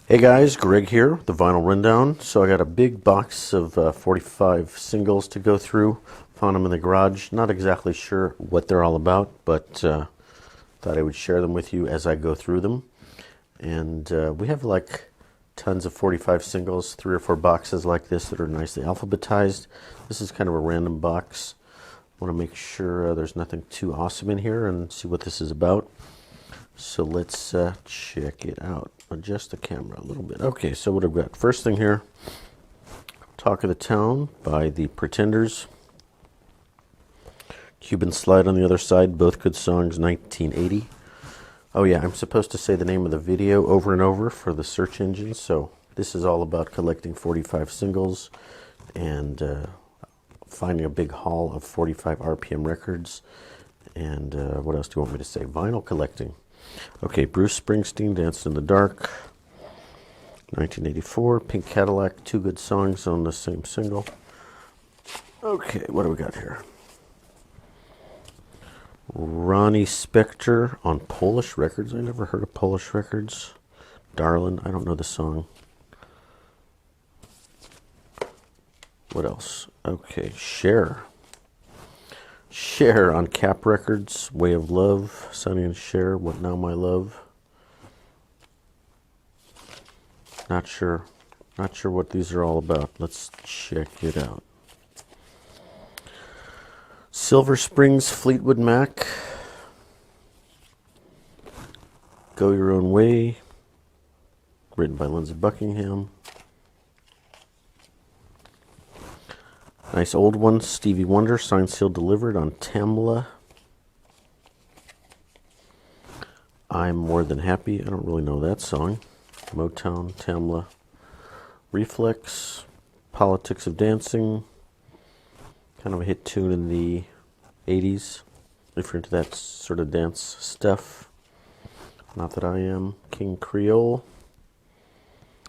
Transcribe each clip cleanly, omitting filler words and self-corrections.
Hey guys, Greg here, the Vinyl Rundown. So I got a big box of 45 singles to go through. Found them in the garage. Not exactly sure what they're all about, but thought I would share them with you as I go through them. And we have like tons of 45 singles, 3 or 4 boxes like this that are nicely alphabetized. This is kind of a random box. I want to make sure there's nothing too awesome in here and see what this is about. So let's check it out. Adjust the camera a little bit. Okay, so what I've got. First thing here, Talk of the Town by the Pretenders. Cuban Slide on the other side, both good songs, 1980. Oh yeah, I'm supposed to say the name of the video over and over for the search engine. So this is all about collecting 45 singles and finding a big haul of 45 RPM records. And what else do you want me to say? Vinyl collecting. Okay, Bruce Springsteen, Danced in the Dark, 1984. Pink Cadillac, 2 good songs on the same single. Okay, what do we got here? Ronnie Spector on Polish Records. I never heard of Polish Records. Darlin', I don't know the song. What else? Okay, Cher. Cher on Cap Records, Way of Love, Sonny and Cher, What Now My Love. Not sure what these are all about. Let's check it out. Silver Springs, Fleetwood Mac, Go Your Own Way, written by Lindsey Buckingham. Nice old one, Stevie Wonder, Signed, Sealed, Delivered on Tamla. I'm More Than Happy. I don't really know that song. Motown, Tamla. Reflex, Politics of Dancing. Kind of a hit tune in the 80s. If you're into that sort of dance stuff. Not that I am. King Creole.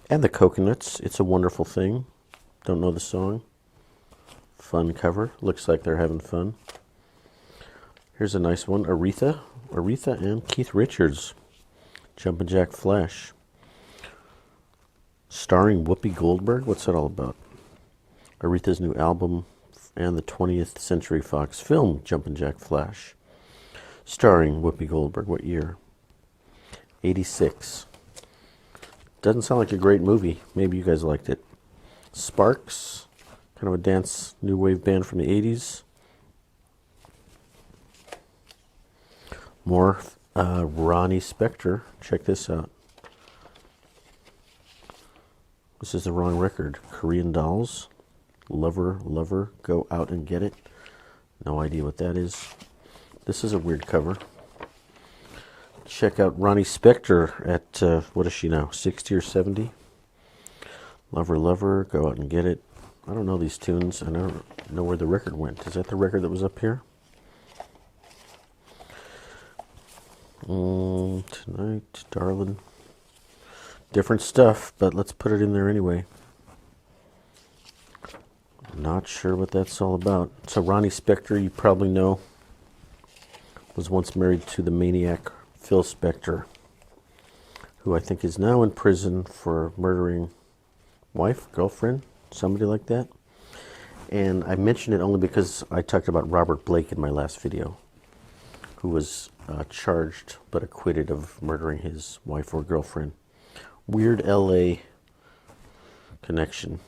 And the Coconuts, It's a Wonderful Thing. Don't know the song. Fun cover. Looks like they're having fun. Here's a nice one. Aretha and Keith Richards. Jumpin' Jack Flash. Starring Whoopi Goldberg. What's that all about? Aretha's new album and the 20th Century Fox film, Jumpin' Jack Flash. Starring Whoopi Goldberg. What year? 86. Doesn't sound like a great movie. Maybe you guys liked it. Sparks. Kind of a dance new wave band from the 80s. More Ronnie Spector. Check this out. This is the wrong record. Korean Dolls. Lover, Lover, Go Out and Get It. No idea what that is. This is a weird cover. Check out Ronnie Spector at, what is she now, 60 or 70? Lover, Lover, Go Out and Get It. I don't know these tunes. I don't know where the record went. Is that the record that was up here? Tonight, Darlin'. Different stuff, but let's put it in there anyway. Not sure what that's all about. So Ronnie Spector, you probably know, was once married to the maniac Phil Spector, who I think is now in prison for murdering wife, girlfriend, somebody like that. And I mention it only because I talked about Robert Blake in my last video, who was charged but acquitted of murdering his wife or girlfriend. Weird LA connection.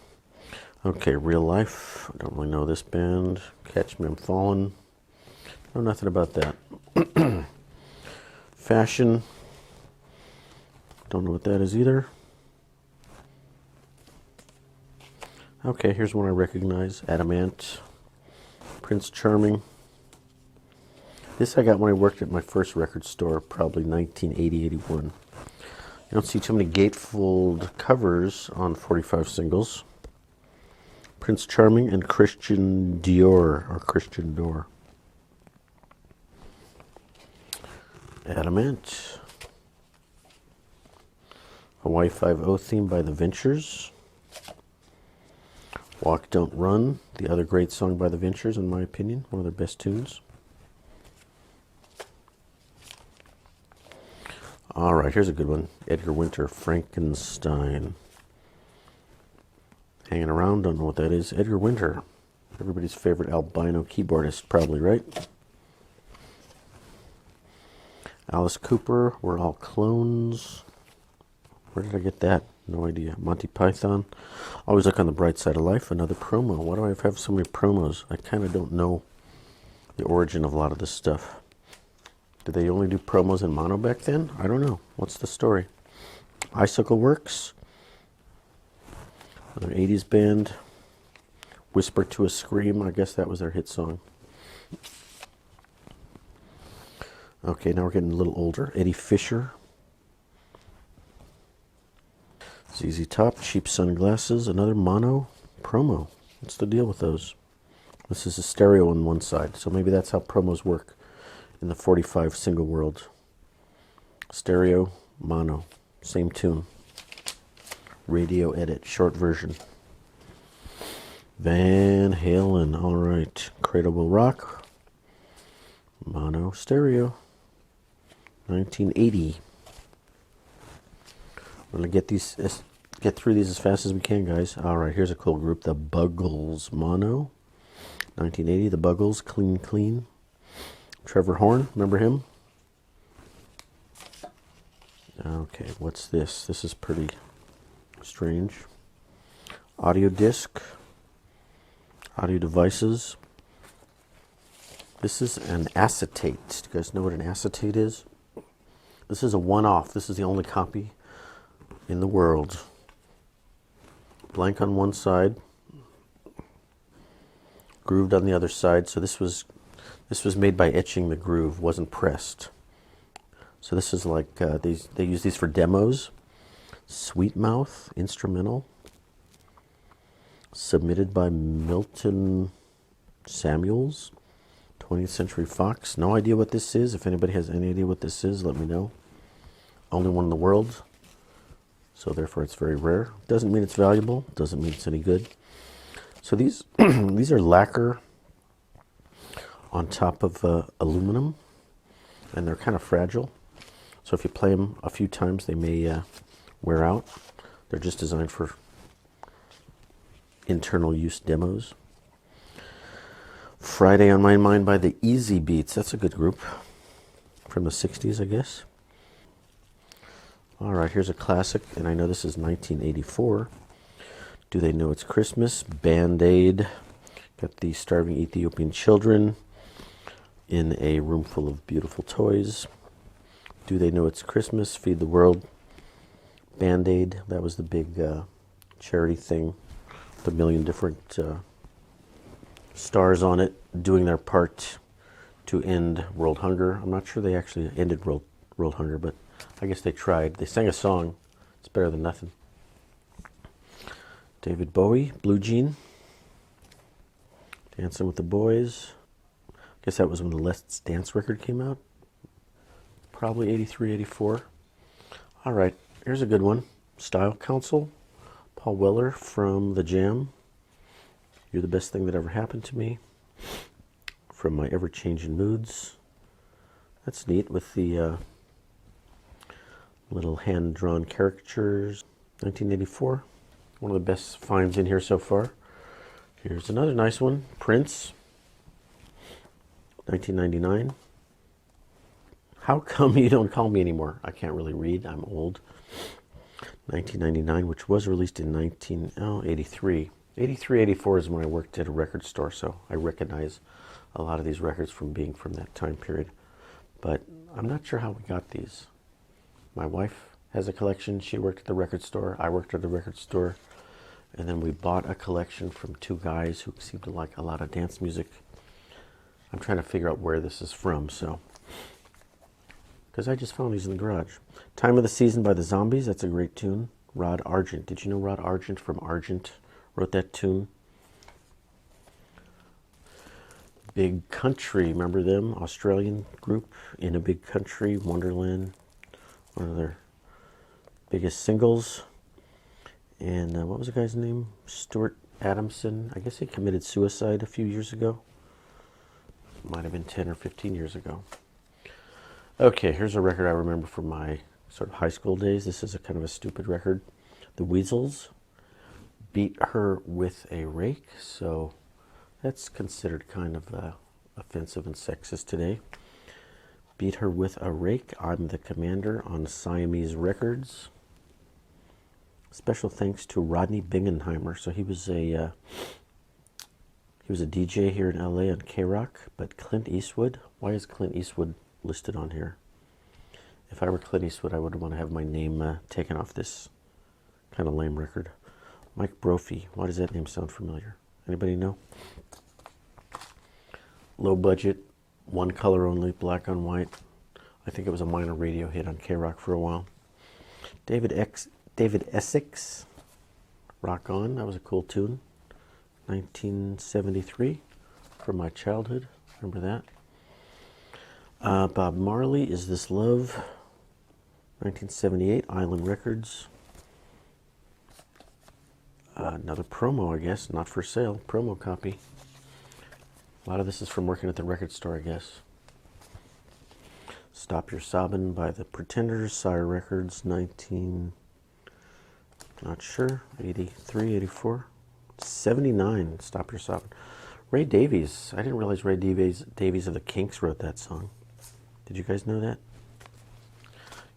Okay, Real Life. I don't really know this band. Catch Me I'm Falling. Know nothing about that. Fashion. Don't know what that is either. Okay, here's one I recognize. Adamant. Prince Charming. This I got when I worked at my first record store, probably 1980, 81. You don't see too many gatefold covers on 45 singles. Prince Charming and Christian Dior, or Christian Dior. Adamant. Hawaii 5-0 theme by the Ventures. Walk Don't Run, the other great song by the Ventures, in my opinion, one of their best tunes. All right, here's a good one. Edgar Winter, Frankenstein. Hanging around, don't know what that is. Edgar Winter, everybody's favorite albino keyboardist, probably, right? Alice Cooper, We're All Clones. Where did I get that? No idea. Monty Python. Always look on the bright side of life. Another promo. Why do I have so many promos? I kind of don't know the origin of a lot of this stuff. Did they only do promos in mono back then? I don't know. What's the story? Icicle Works. Another 80s band. Whisper to a Scream. I guess that was their hit song. Okay, now we're getting a little older. Eddie Fisher. ZZ Top, Cheap Sunglasses, another mono promo. What's the deal with those? This is a stereo on one side, so maybe that's how promos work in the 45 single world. Stereo, mono, same tune. Radio edit, short version. Van Halen, all right. Cradle Will Rock, mono, stereo. 1980. We're gonna get through these as fast as we can, guys. All right, here's a cool group, the Buggles, mono. 1980, the Buggles, Clean Clean. Trevor Horn, remember him? Okay, what's this? This is pretty strange. Audio disc, audio devices. This is an acetate. Do you guys know what an acetate is? This is a one-off. This is the only copy in the world. Blank on one side, grooved on the other side. So this was made by etching the groove, wasn't pressed. So this is like they use these for demos. Sweet Mouth instrumental, submitted by Milton Samuels, 20th Century Fox. No idea what this is. If anybody has any idea what this is, let me know. Only one in the world. So therefore it's very rare. Doesn't mean it's valuable. Doesn't mean it's any good. So these these are lacquer on top of aluminum, and they're kind of fragile. So if you play them a few times, they may wear out. They're just designed for internal use demos. Friday on My Mind by the Easy Beats. That's a good group from the 60s, I guess. All right, here's a classic, and I know this is 1984. Do They Know It's Christmas? Band-Aid. Got the starving Ethiopian children in a room full of beautiful toys. Do They Know It's Christmas? Feed the World. Band-Aid. That was the big charity thing. The million different stars on it doing their part to end world hunger. I'm not sure they actually ended world hunger, but I guess they tried. They sang a song. It's better than nothing. David Bowie, Blue Jean. Dancing with the Boys. I guess that was when the Let's Dance record came out. Probably 83, 84. All right, here's a good one. Style Council. Paul Weller from The Jam. You're the Best Thing That Ever Happened to Me. From My Ever-Changing Moods. That's neat with the little hand-drawn caricatures. 1984. One of the best finds in here so far. Here's another nice one. Prince. 1999. How come you don't call me anymore? I can't really read. I'm old. 1999, which was released in 1983. 83, 84 is when I worked at a record store, so I recognize a lot of these records from being from that time period. But I'm not sure how we got these. My wife has a collection. She worked at the record store. I worked at the record store. And then we bought a collection from two guys who seemed to like a lot of dance music. I'm trying to figure out where this is from, so. Because I just found these in the garage. Time of the Season by the Zombies. That's a great tune. Rod Argent. Did you know Rod Argent from Argent wrote that tune? Big Country. Remember them? Australian group. In a Big Country. Wonderland. One of their biggest singles. And what was the guy's name? Stuart Adamson. I guess he committed suicide a few years ago. Might have been 10 or 15 years ago. Okay, here's a record I remember from my sort of high school days. This is a kind of a stupid record. The Weasels, Beat Her with a Rake. So that's considered kind of offensive and sexist today. Beat Her with a Rake. I'm the Commander on Siamese Records. Special thanks to Rodney Bingenheimer. So he was a DJ here in LA on K-Rock. But Clint Eastwood, why is Clint Eastwood listed on here? If I were Clint Eastwood, I would want to have my name taken off this kind of lame record. Mike Brophy, why does that name sound familiar? Anybody know? Low budget, one color only, black on white. I think it was a minor radio hit on K-Rock for a while. David Essex, Rock On, that was a cool tune. 1973, from my childhood, remember that. Bob Marley, Is This Love? 1978, Island Records. Another promo, I guess, not for sale, promo copy. A lot of this is from working at the record store, I guess. Stop Your Sobbin' by the Pretenders, Sire Records, not sure, 83, 84, 79, Stop Your Sobbin'. Ray Davies, I didn't realize Ray Davies of the Kinks wrote that song. Did you guys know that?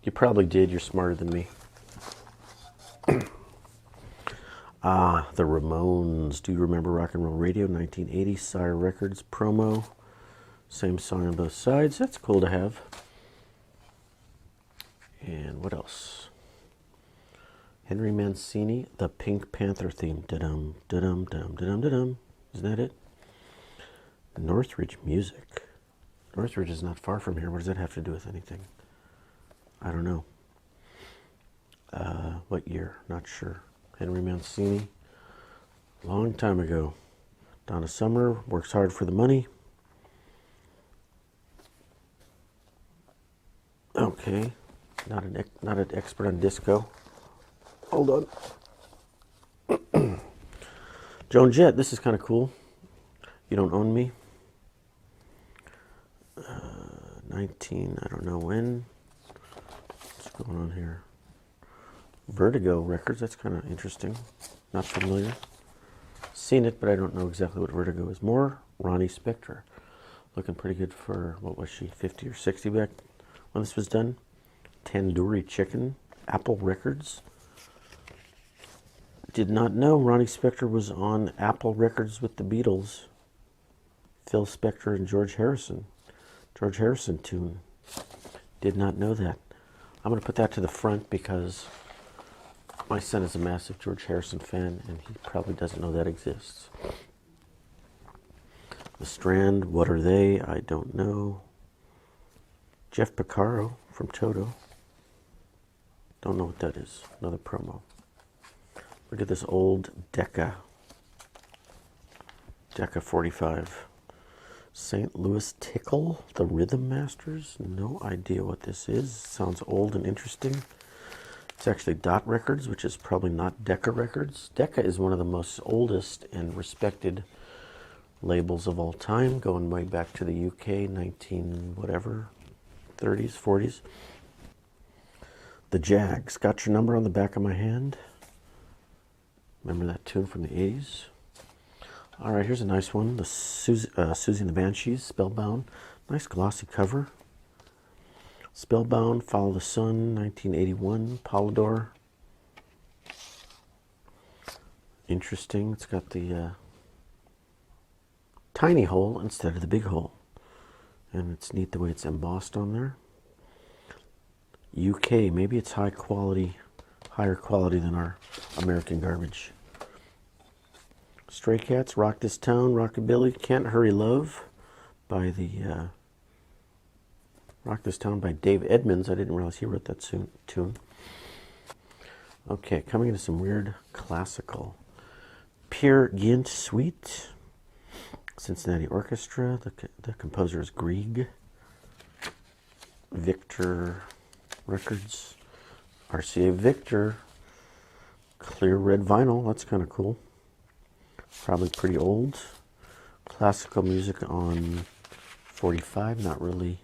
You probably did, you're smarter than me. The Ramones, Do You Remember Rock and Roll Radio, 1980, Sire Records, promo. Same song on both sides, that's cool to have. And what else? Henry Mancini, The Pink Panther theme. Da-dum, da-dum, da-dum, da-dum, da-dum. Isn't that it? Northridge Music. Northridge is not far from here. What does that have to do with anything? I don't know. What year? Not sure. Henry Mancini. Long time ago. Donna Summer, Works Hard for the Money. Okay. Not an expert on disco. Hold on. Joan Jett, this is kind of cool. You Don't Own Me. 19, I don't know when. What's going on here? Vertigo Records, that's kind of interesting. Not familiar. Seen it, but I don't know exactly what Vertigo is. More Ronnie Spector. Looking pretty good for, what was she, 50 or 60 back when this was done. Tandoori Chicken, Apple Records. Did not know Ronnie Spector was on Apple Records with the Beatles. Phil Spector and George Harrison. George Harrison tune. Did not know that. I'm going to put that to the front because my son is a massive George Harrison fan and he probably doesn't know that exists. The Strand, What Are They? I don't know. Jeff Porcaro from Toto. Don't know what that is. Another promo. Look at this old Decca 45. St. Louis Tickle, The Rhythm Masters. No idea what this is. Sounds old and interesting. It's actually Dot Records, which is probably not Decca Records. Decca is one of the most oldest and respected labels of all time, going way back to the UK, 19 whatever, 30s, 40s. The Jags, Got Your Number on the Back of My Hand. Remember that tune from the 80s? All right, here's a nice one. The Souxie and the Banshees, Spellbound. Nice glossy cover. Spellbound, Follow the Sun, 1981, Polydor. Interesting. It's got the tiny hole instead of the big hole. And it's neat the way it's embossed on there. UK, maybe it's higher quality than our American garbage. Stray Cats, Rock This Town, Rockabilly, Can't Hurry Love by the Rock This Town by Dave Edmunds. I didn't realize he wrote that tune. Okay, coming into some weird classical. Peer Gynt Suite, Cincinnati Orchestra. The composer is Grieg. Victor Records, RCA Victor. Clear red vinyl, that's kind of cool. Probably pretty old. Classical music on 45, not really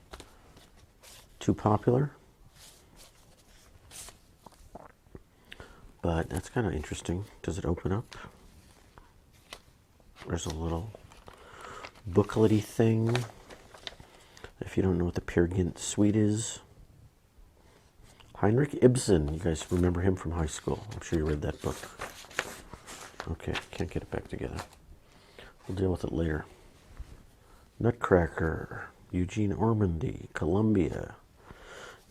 too popular. But that's kind of interesting. Does it open up? There's a little booklety thing. If you don't know what the Peer Gynt Suite is. Heinrich Ibsen. You guys remember him from high school. I'm sure you read that book. Okay, can't get it back together. We'll deal with it later. Nutcracker. Eugene Ormandy. Columbia.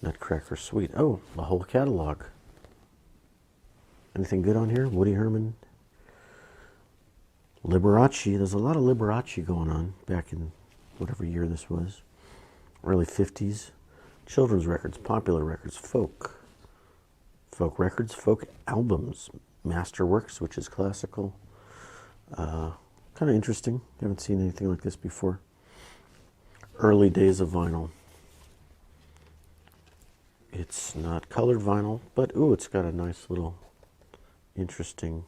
Nutcracker Suite. Oh, the whole catalog. Anything good on here? Woody Herman. Liberace. There's a lot of Liberace going on back in whatever year this was. Early 50s. Children's records, popular records, folk records, folk albums, masterworks, which is classical. Kind of interesting. Haven't seen anything like this before. Early days of vinyl. It's not colored vinyl, but ooh, it's got a nice little interesting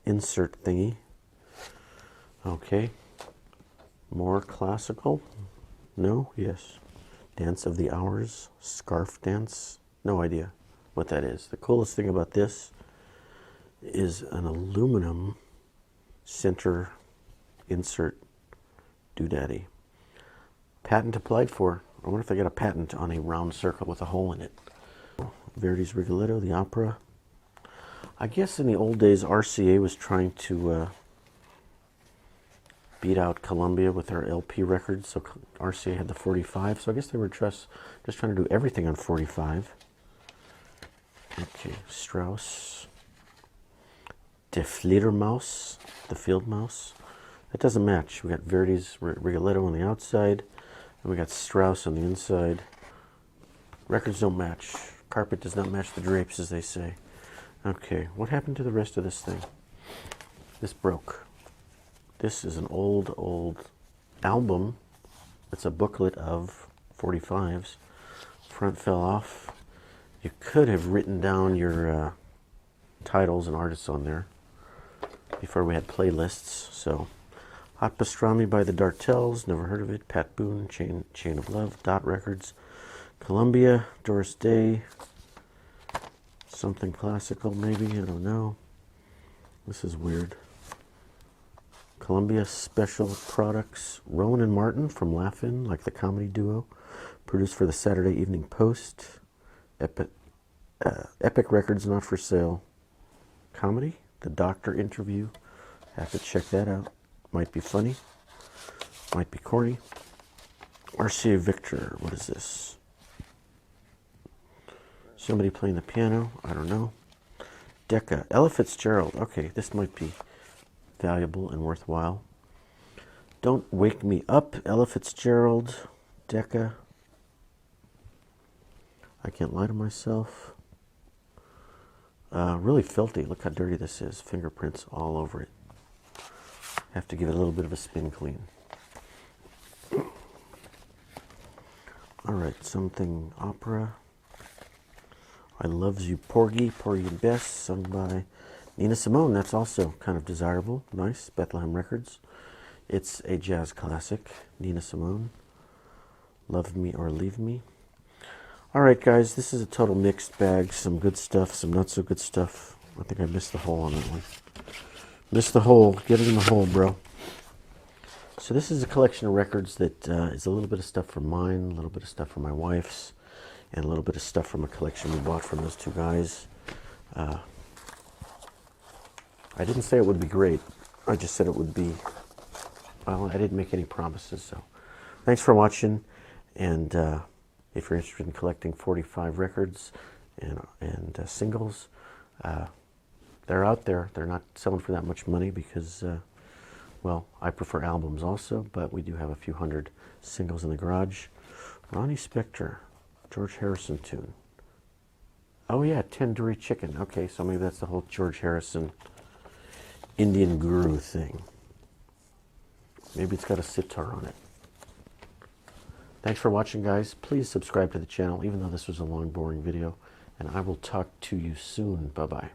insert thingy. Okay. More classical. No? Yes. Dance of the Hours. Scarf Dance. No idea what that is. The coolest thing about this is an aluminum center insert doodaddy. Patent applied for. I wonder if they got a patent on a round circle with a hole in it. Verdi's Rigoletto, the opera. I guess in the old days, RCA was trying to beat out Columbia with their LP records, so RCA had the 45, so I guess they were just trying to do everything on 45. Okay, Strauss. De Fledermaus, the field mouse. That doesn't match. We got Verdi's Rigoletto on the outside, and we got Strauss on the inside. Records don't match. Carpet does not match the drapes, as they say. Okay, what happened to the rest of this thing? This broke. This is an old album. It's a booklet of 45s. Front fell off. You could have written down your titles and artists on there before we had playlists. So, Hot Pastrami by the Dartels, never heard of it. Pat Boone, Chain of Love, Dot Records, Columbia, Doris Day, something classical maybe, I don't know. This is weird. Columbia Special Products, Rowan and Martin from Laugh-In, like the comedy duo, produced for the Saturday Evening Post. Epic Records, not for sale. Comedy, The Doctor Interview, have to check that out. Might be funny, might be corny. RCA Victor, what is this? Somebody playing the piano, I don't know. Decca, Ella Fitzgerald, okay, this might be valuable and worthwhile. Don't Wake Me Up, Ella Fitzgerald, Decca. I Can't Lie to Myself. Really filthy. Look how dirty this is. Fingerprints all over it. Have to give it a little bit of a spin clean. All right, something opera. I Loves You Porgy, Porgy and Bess, sung by Nina Simone. That's also kind of desirable. Nice. Bethlehem Records. It's a jazz classic. Nina Simone. Love Me or Leave Me. All right, guys, this is a total mixed bag. Some good stuff, some not so good stuff. I think I missed the hole on that one. Missed the hole. Get it in the hole, bro. So this is a collection of records that is a little bit of stuff from mine, a little bit of stuff from my wife's, and a little bit of stuff from a collection we bought from those two guys. I didn't say it would be great. I just said it would be, well, I didn't make any promises. So thanks for watching. And if you're interested in collecting 45 records and singles, they're out there. They're not selling for that much money because, well, I prefer albums also, but we do have a few hundred singles in the garage. Ronnie Spector, George Harrison tune. Oh yeah, Tandoori Chicken. Okay, so maybe that's the whole George Harrison Indian Guru thing. Maybe it's got a sitar on it. Thanks for watching, guys. Please subscribe to the channel, even though this was a long, boring video. And I will talk to you soon. Bye-bye.